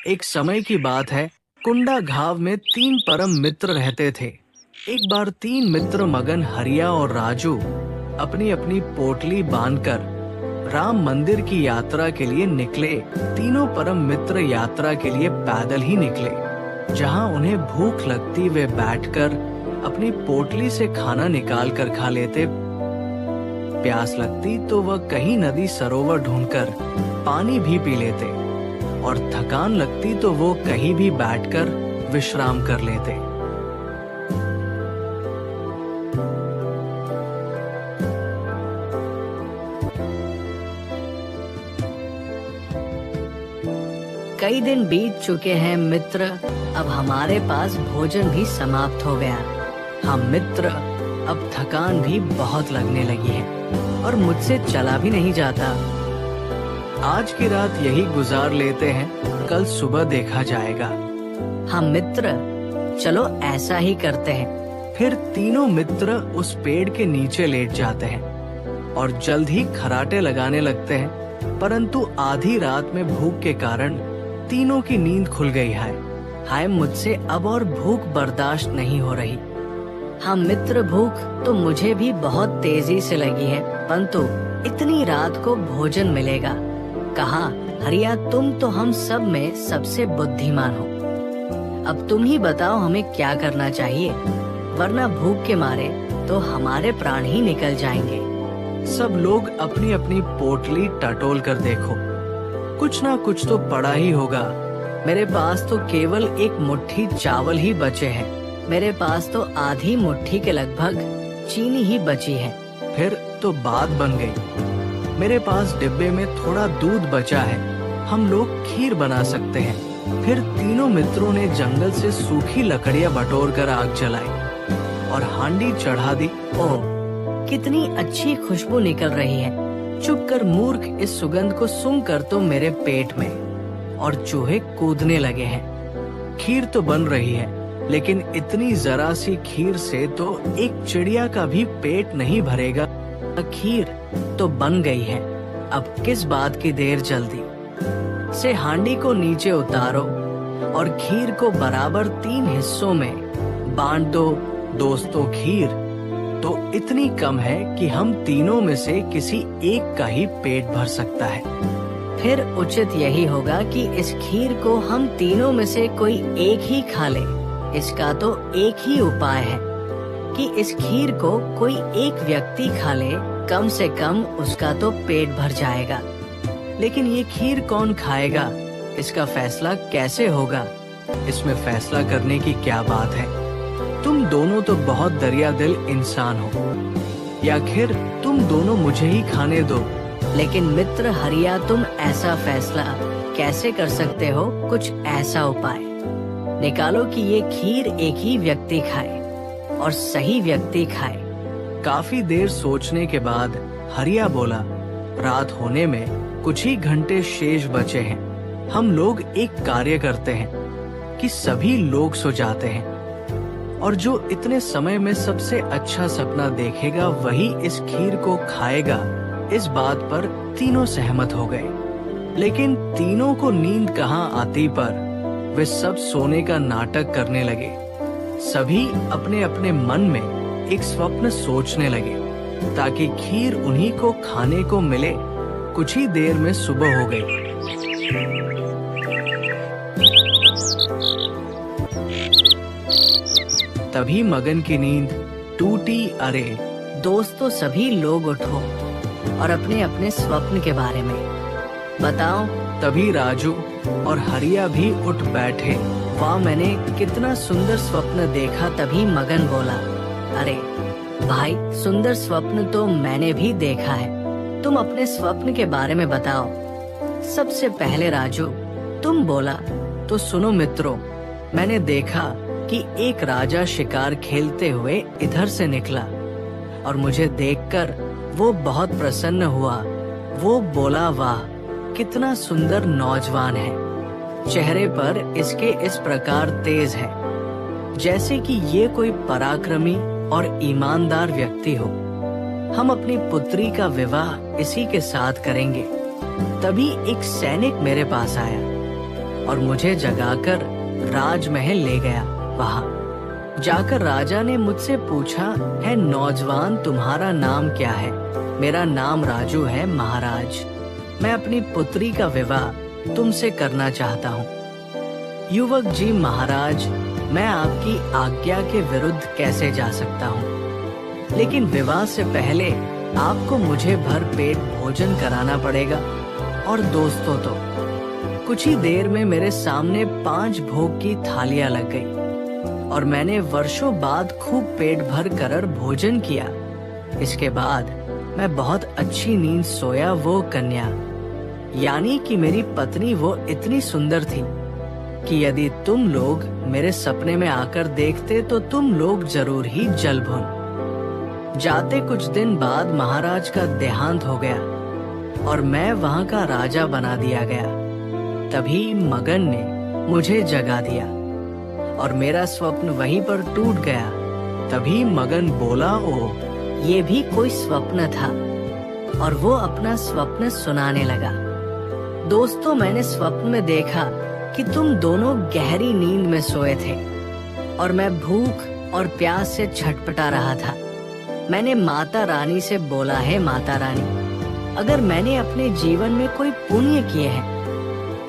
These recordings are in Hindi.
एक समय की बात है। कुंडा घाव में 3 परम मित्र रहते थे। एक बार 3 मित्र मगन, हरिया और राजू अपनी अपनी पोटली बांधकर राम मंदिर की यात्रा के लिए निकले। तीनों परम मित्र यात्रा के लिए पैदल ही निकले। जहां उन्हें भूख लगती वे बैठकर अपनी पोटली से खाना निकाल कर खा लेते। प्यास लगती तो वह कहीं नदी सरोवर ढूंढकर पानी भी पी लेते और थकान लगती तो वो कहीं भी बैठकर विश्राम कर लेते। कई दिन बीत चुके हैं मित्र, अब हमारे पास भोजन भी समाप्त हो गया। हम मित्र, अब थकान भी बहुत लगने लगी है और मुझसे चला भी नहीं जाता। आज की रात यही गुजार लेते हैं, कल सुबह देखा जाएगा। हम मित्र, चलो ऐसा ही करते हैं। फिर तीनों मित्र उस पेड़ के नीचे लेट जाते हैं और जल्द ही खराटे लगाने लगते हैं। परंतु आधी रात में भूख के कारण तीनों की नींद खुल गई है। हाय, मुझसे अब और भूख बर्दाश्त नहीं हो रही। हाँ मित्र, भूख तो मुझे भी बहुत तेजी से लगी है, परंतु इतनी रात को भोजन मिलेगा कहाँ? हरिया, तुम तो हम सब में सबसे बुद्धिमान हो। अब तुम ही बताओ हमें क्या करना चाहिए, वरना भूख के मारे तो हमारे प्राण ही निकल जाएंगे। सब लोग अपनी अपनी पोटली टटोल कर देखो, कुछ ना कुछ तो पड़ा ही होगा। मेरे पास तो केवल एक मुट्ठी चावल ही बचे हैं। मेरे पास तो आधी मुट्ठी के लगभग चीनी ही बची है। फिर तो बात बन गई। मेरे पास डिब्बे में थोड़ा दूध बचा है, हम लोग खीर बना सकते हैं। फिर तीनों मित्रों ने जंगल से सूखी लकड़ियां बटोर कर आग जलाई और हांडी चढ़ा दी। ओह, कितनी अच्छी खुशबू निकल रही है। चुप कर मूर्ख, इस सुगंध को सूंघकर तो मेरे पेट में और चूहे कूदने लगे हैं। खीर तो बन रही है, लेकिन इतनी जरा सी खीर से तो एक चिड़िया का भी पेट नहीं भरेगा। खीर तो बन गई है, अब किस बात की देर? जल्दी से हांडी को नीचे उतारो और खीर को बराबर 3 हिस्सों में बांट दो। दोस्तों, खीर तो इतनी कम है कि हम तीनों में से किसी एक का ही पेट भर सकता है। फिर उचित यही होगा कि इस खीर को हम तीनों में से कोई एक ही खा ले। इसका तो एक ही उपाय है कि इस खीर को कोई एक व्यक्ति खा ले, कम से कम उसका तो पेट भर जाएगा। लेकिन ये खीर कौन खाएगा, इसका फैसला कैसे होगा? इसमें फैसला करने की क्या बात है? तुम दोनों तो बहुत दरिया दिल इंसान हो, या फिर तुम दोनों मुझे ही खाने दो। लेकिन मित्र हरिया, तुम ऐसा फैसला कैसे कर सकते हो? कुछ ऐसा उपाय निकालो कि ये खीर एक ही व्यक्ति खाए और सही व्यक्ति खाए। काफी देर सोचने के बाद हरिया बोला, रात होने में कुछ ही घंटे शेष बचे हैं। हम लोग एक कार्य करते हैं कि सभी लोग सो जाते हैं और जो इतने समय में सबसे अच्छा सपना देखेगा वही इस खीर को खाएगा। इस बात पर तीनों सहमत हो गए। लेकिन तीनों को नींद कहाँ आती पर वे सब सोने का नाटक करने लगे। सभी अपने अपने मन में एक स्वप्न सोचने लगे ताकि खीर उन्हीं को खाने को मिले। कुछ ही देर में सुबह हो गई। तभी मगन की नींद टूटी। अरे दोस्तों, सभी लोग उठो और अपने अपने स्वप्न के बारे में बताओ। तभी राजू और हरिया भी उठ बैठे। वाह, मैंने कितना सुंदर स्वप्न देखा। तभी मगन बोला, अरे भाई, सुंदर स्वप्न तो मैंने भी देखा है। तुम अपने स्वप्न के बारे में बताओ। सबसे पहले राजू, तुम बोला। तो सुनो मित्रों, मैंने देखा कि एक राजा शिकार खेलते हुए इधर से निकला और मुझे देखकर वो बहुत प्रसन्न हुआ। वो बोला, वाह कितना सुंदर नौजवान है, चेहरे पर इसके इस प्रकार तेज है जैसे कि ये कोई पराक्रमी और ईमानदार व्यक्ति हो। हम अपनी पुत्री का विवाह इसी के साथ करेंगे। तभी एक सैनिक मेरे पास आया और मुझे जगाकर राजमहल ले गया। वहाँ जाकर राजा ने मुझसे पूछा, है नौजवान, तुम्हारा नाम क्या है? मेरा नाम राजू है महाराज। मैं अपनी पुत्री का विवाह तुमसे करना चाहता हूँ। युवक जी, महाराज, मैं आपकी आज्ञा के विरुद्ध कैसे जा सकता हूँ? लेकिन विवाह से पहले आपको मुझे भर पेट भोजन कराना पड़ेगा। और दोस्तों, तो कुछ ही देर में मेरे सामने 5 भोग की थालियां लग गई और मैंने वर्षों बाद खूब पेट भर कर भोजन किया। इसके बाद मैं बहुत अच्छी नींद सोया। वो कन्या, यानी कि मेरी पत्नी, वो इतनी सुंदर थी कि यदि तुम लोग मेरे सपने में आकर देखते तो तुम लोग जरूर ही जल भुन जाते। कुछ दिन बाद महाराज का देहांत हो गया और मैं वहाँ का राजा बना दिया गया। तभी मगन ने मुझे जगा दिया और मेरा स्वप्न वहीं पर टूट गया। तभी मगन बोला, ओ, ये भी कोई स्वप्न था। और वो अपना स्वप्न सुनाने लगा। दोस्तों, मैंने स्वप्न में देखा कि तुम दोनों गहरी नींद में सोए थे और मैं भूख और प्यास से छटपटा रहा था। मैंने माता रानी से बोला, है माता रानी, अगर मैंने अपने जीवन में कोई पुण्य किए हैं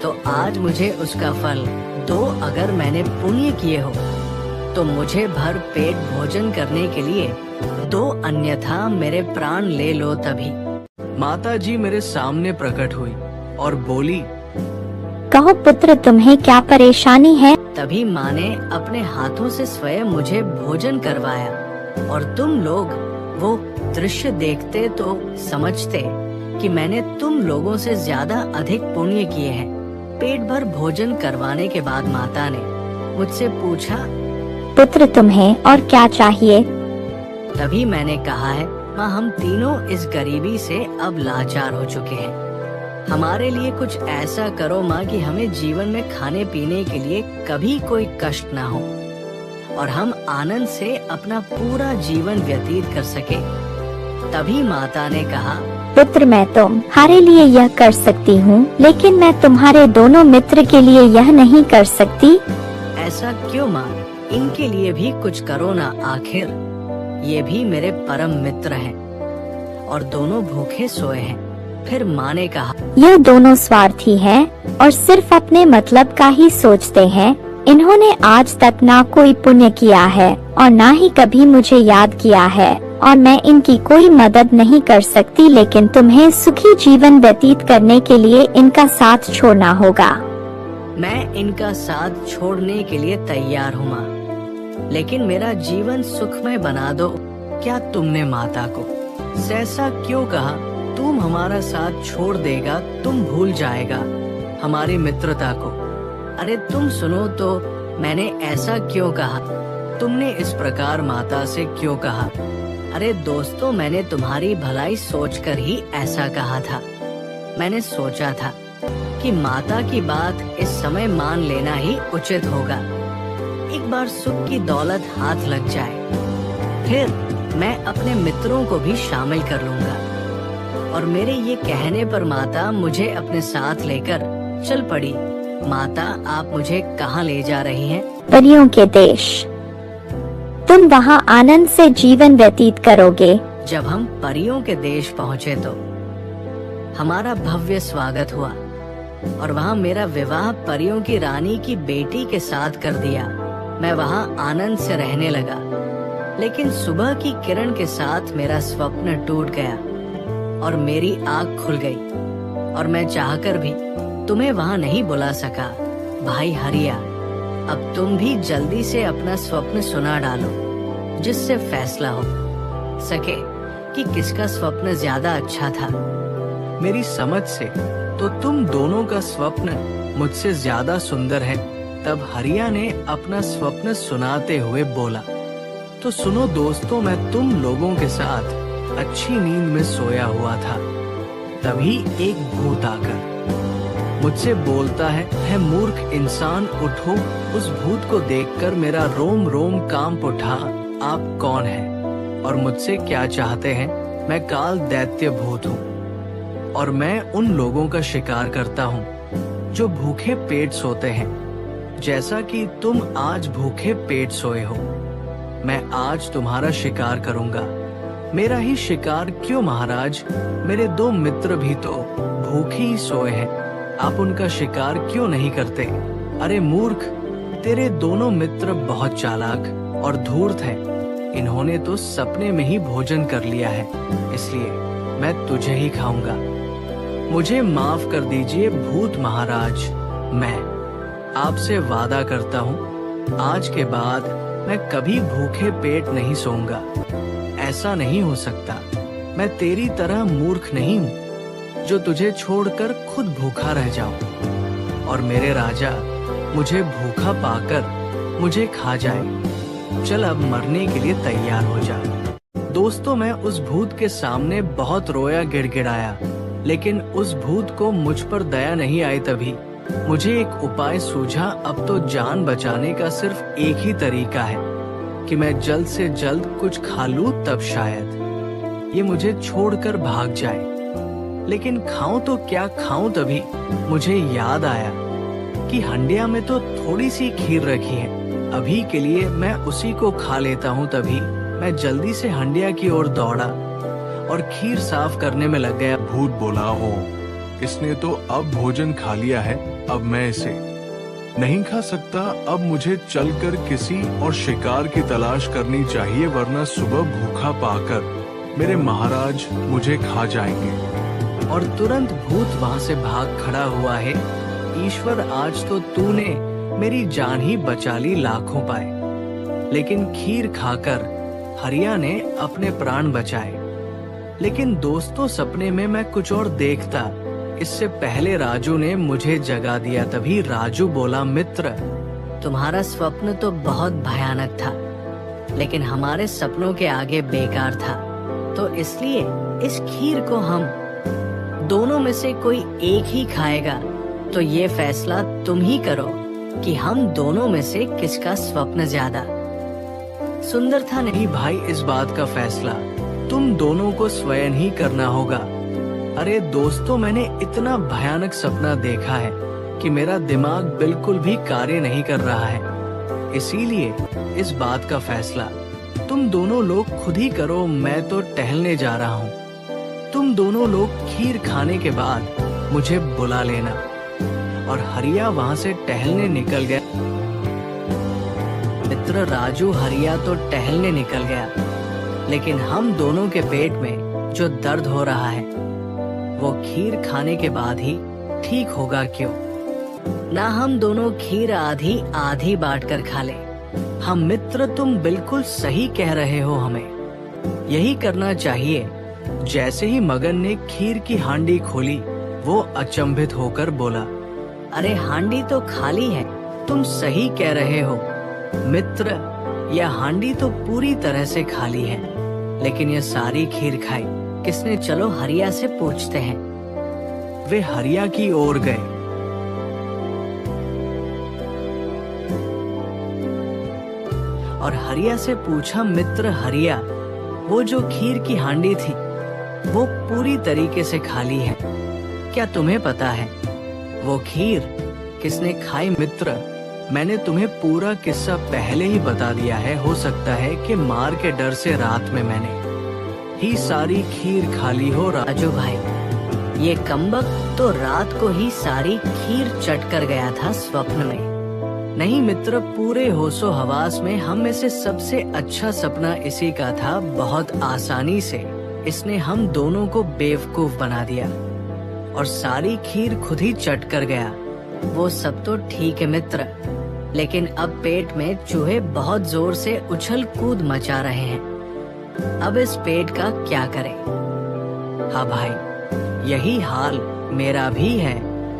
तो आज मुझे उसका फल दो। अगर मैंने पुण्य किए हो तो मुझे भर पेट भोजन करने के लिए दो, अन्यथा मेरे प्राण ले लो। तभी माता जी मेरे सामने प्रकट हुई और बोली, कहो पुत्र, तुम्हें क्या परेशानी है? तभी माँ ने अपने हाथों से स्वयं मुझे भोजन करवाया और तुम लोग वो दृश्य देखते तो समझते कि मैंने तुम लोगों से ज्यादा अधिक पुण्य किए हैं। पेट भर भोजन करवाने के बाद माता ने मुझसे पूछा, पुत्र, तुम्हें और क्या चाहिए? तभी मैंने कहा, है माँ, हम तीनों इस गरीबी से अब लाचार हो चुके हैं। हमारे लिए कुछ ऐसा करो माँ कि हमें जीवन में खाने पीने के लिए कभी कोई कष्ट ना हो और हम आनंद से अपना पूरा जीवन व्यतीत कर सके। तभी माता ने कहा, पुत्र, मैं तुम्हारे लिए यह कर सकती हूँ, लेकिन मैं तुम्हारे दोनों मित्र के लिए यह नहीं कर सकती। ऐसा क्यों माँ? इनके लिए भी कुछ करो ना, आखिर ये भी मेरे परम मित्र हैं और दोनों भूखे सोए हैं। फिर माँ ने कहा, यह दोनों स्वार्थी हैं और सिर्फ अपने मतलब का ही सोचते हैं। इन्होंने आज तक ना कोई पुण्य किया है और ना ही कभी मुझे याद किया है और मैं इनकी कोई मदद नहीं कर सकती, लेकिन तुम्हें सुखी जीवन व्यतीत करने के लिए इनका साथ छोड़ना होगा। मैं इनका साथ छोड़ने के लिए तैयार हूँ माँ, लेकिन मेरा जीवन सुखमय बना दो। क्या तुमने माता को ऐसा क्यों कहा? तुम हमारा साथ छोड़ देगा, तुम भूल जाएगा हमारी मित्रता को। अरे तुम सुनो तो, मैंने ऐसा क्यों कहा? तुमने इस प्रकार माता से क्यों कहा? अरे दोस्तों, मैंने तुम्हारी भलाई सोचकर ही ऐसा कहा था। मैंने सोचा था कि माता की बात इस समय मान लेना ही उचित होगा। एक बार सुख की दौलत हाथ लग जाए, फिर मैं अपने मित्रों को भी शामिल कर लूंगा। और मेरे ये कहने पर माता मुझे अपने साथ लेकर चल पड़ी। माता, आप मुझे कहाँ ले जा रही हैं? परियों के देश। तुम वहाँ आनंद से जीवन व्यतीत करोगे। जब हम परियों के देश पहुँचे तो हमारा भव्य स्वागत हुआ और वहाँ मेरा विवाह परियों की रानी की बेटी के साथ कर दिया। मैं वहाँ आनंद से रहने लगा, लेकिन सुबह की किरण के साथ मेरा स्वप्न टूट गया और मेरी आँख खुल गई और मैं चाहकर भी तुम्हें वहाँ नहीं बुला सका। भाई हरिया, अब तुम भी जल्दी से अपना स्वप्न सुना डालो, जिससे फैसला हो सके कि किसका स्वप्न ज्यादा अच्छा था। मेरी समझ से तो तुम दोनों का स्वप्न मुझसे ज्यादा सुंदर है। तब हरिया ने अपना स्वप्न सुनाते हुए बोला, तो सुनो दोस्तों, मैं तुम लोगों के साथ अच्छी नींद में सोया हुआ था। तभी एक भूत आकर मुझसे बोलता है मूर्ख इंसान, उठो। उस भूत को देखकर मेरा रोम रोम कांप उठा। आप कौन हैं और मुझसे क्या चाहते हैं? मैं काल दैत्य भूत हूँ और मैं उन लोगों का शिकार करता हूँ जो भूखे पेट सोते हैं, जैसा कि तुम आज भूखे पेट सोए हो। मैं आज तुम्हारा शिकार करूंगा। मेरा ही शिकार क्यों महाराज? मेरे 2 मित्र भी तो भूखे ही सोए हैं, आप उनका शिकार क्यों नहीं करते? अरे मूर्ख, तेरे दोनों मित्र बहुत चालाक और धूर्त हैं। इन्होंने तो सपने में ही भोजन कर लिया है, इसलिए मैं तुझे ही खाऊंगा। मुझे माफ कर दीजिए भूत महाराज, मैं आपसे वादा करता हूँ आज के बाद मैं कभी भूखे पेट नहीं सोऊंगा। ऐसा नहीं हो सकता। मैं तेरी तरह मूर्ख नहीं हूँ जो तुझे छोड़कर खुद भूखा रह जाऊं और मेरे राजा मुझे भूखा पाकर मुझे खा जाए। चल अब मरने के लिए तैयार हो जा। दोस्तों, मैं उस भूत के सामने बहुत रोया, गिड़गिड़ाया, लेकिन उस भूत को मुझ पर दया नहीं आई। तभी मुझे एक उपाय सूझा। अब तो जान बचाने का सिर्फ एक ही तरीका है कि मैं जल्द से जल्द कुछ खा लूं, तब शायद ये मुझे छोड़कर भाग जाए। लेकिन खाऊं तो क्या खाऊं? तभी मुझे याद आया कि हंडिया में तो थोड़ी सी खीर रखी है, अभी के लिए मैं उसी को खा लेता हूँ। तभी मैं जल्दी से हंडिया की ओर दौड़ा और खीर साफ करने में लग गया। भूत बोला, हो इसने तो अब भोजन खा लिया है, अब मैं इसे नहीं खा सकता। अब मुझे चलकर किसी और शिकार की तलाश करनी चाहिए, वरना सुबह भूखा पाकर मेरे महाराज मुझे खा जाएंगे। और तुरंत भूत वहाँ से भाग खड़ा हुआ है। ईश्वर, आज तो तूने मेरी जान ही बचा ली, लाखों पाए। लेकिन खीर खाकर हरिया ने अपने प्राण बचाए। लेकिन दोस्तों, सपने में मैं कुछ और देखता। इससे पहले राजू ने मुझे जगा दिया। तभी राजू बोला, मित्र, तुम्हारा स्वप्न तो बहुत भयानक था, लेकिन हमारे सपनों के आगे बेकार था। तो इसलिए इस खीर को हम दोनों में से कोई एक ही खाएगा। तो ये फैसला तुम ही करो कि हम दोनों में से किसका स्वप्न ज्यादा सुंदर था। नहीं भाई, इस बात का फैसला तुम दोनों को स्वयं ही करना होगा। अरे दोस्तों, मैंने इतना भयानक सपना देखा है कि मेरा दिमाग बिल्कुल भी कार्य नहीं कर रहा है। इसीलिए इस बात का फैसला तुम दोनों लोग खुद ही करो। मैं तो टहलने जा रहा हूँ। तुम दोनों लोग खीर खाने के बाद मुझे बुला लेना। और हरिया वहाँ से टहलने निकल गया। मित्र राजू हरिया तो टहलने निकल गया, लेकिन हम दोनों के पेट में जो दर्द हो रहा है वो खीर खाने के बाद ही ठीक होगा। क्यों ना हम दोनों खीर आधी आधी बांट कर खा ले। हम मित्र, तुम बिल्कुल सही कह रहे हो, हमें यही करना चाहिए। जैसे ही मगन ने खीर की हांडी खोली, वो अचंभित होकर बोला, अरे हांडी तो खाली है। तुम सही कह रहे हो मित्र, यह हांडी तो पूरी तरह से खाली है, लेकिन यह सारी खीर खाई किसने? चलो हरिया से पूछते हैं। वे हरिया की ओर गए। और हरिया से पूछा, मित्र हरिया, वो जो खीर की हांडी थी वो पूरी तरीके से खाली है, क्या तुम्हें पता है वो खीर किसने खाई? मित्र, मैंने तुम्हें पूरा किस्सा पहले ही बता दिया है। हो सकता है कि मार के डर से रात में मैंने ही सारी खीर खा ली हो। राजू भाई, ये कमबख्त तो रात को ही सारी खीर चट कर गया था स्वप्न में। नहीं मित्र, पूरे होशो हवास में हम में से सबसे अच्छा सपना इसी का था। बहुत आसानी से इसने हम दोनों को बेवकूफ बना दिया और सारी खीर खुद ही चट कर गया। वो सब तो ठीक है मित्र, लेकिन अब पेट में चूहे बहुत जोर से उछल कूद मचा रहे हैं। अब इस पेट का क्या करें? हाँ भाई, यही हाल मेरा भी है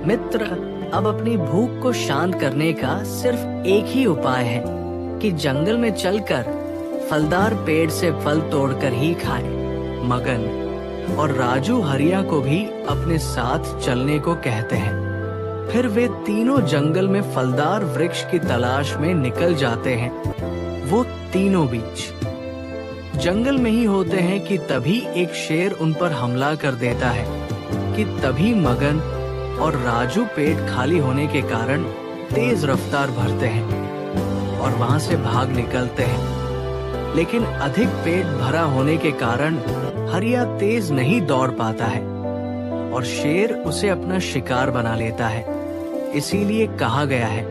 मित्र। अब अपनी भूख को शांत करने का सिर्फ एक ही उपाय है कि जंगल में चलकर फलदार पेड़ से फल तोड़कर ही खाएं। मगन और राजू हरिया को भी अपने साथ चलने को कहते हैं। फिर वे तीनों जंगल में फलदार वृक्ष की तलाश में निकल जाते हैं। वो तीनों बीच जंगल में ही होते हैं कि तभी एक शेर उन पर हमला कर देता है। कि तभी मगन और राजू पेट खाली होने के कारण तेज रफ्तार भरते हैं और वहां से भाग निकलते हैं। लेकिन अधिक पेट भरा होने के कारण हरिया तेज नहीं दौड़ पाता है और शेर उसे अपना शिकार बना लेता है। इसीलिए कहा गया है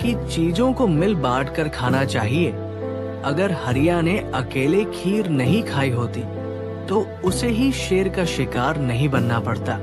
कि चीजों को मिल बांट कर खाना चाहिए। अगर हरिया ने अकेले खीर नहीं खाई होती तो उसे ही शेर का शिकार नहीं बनना पड़ता।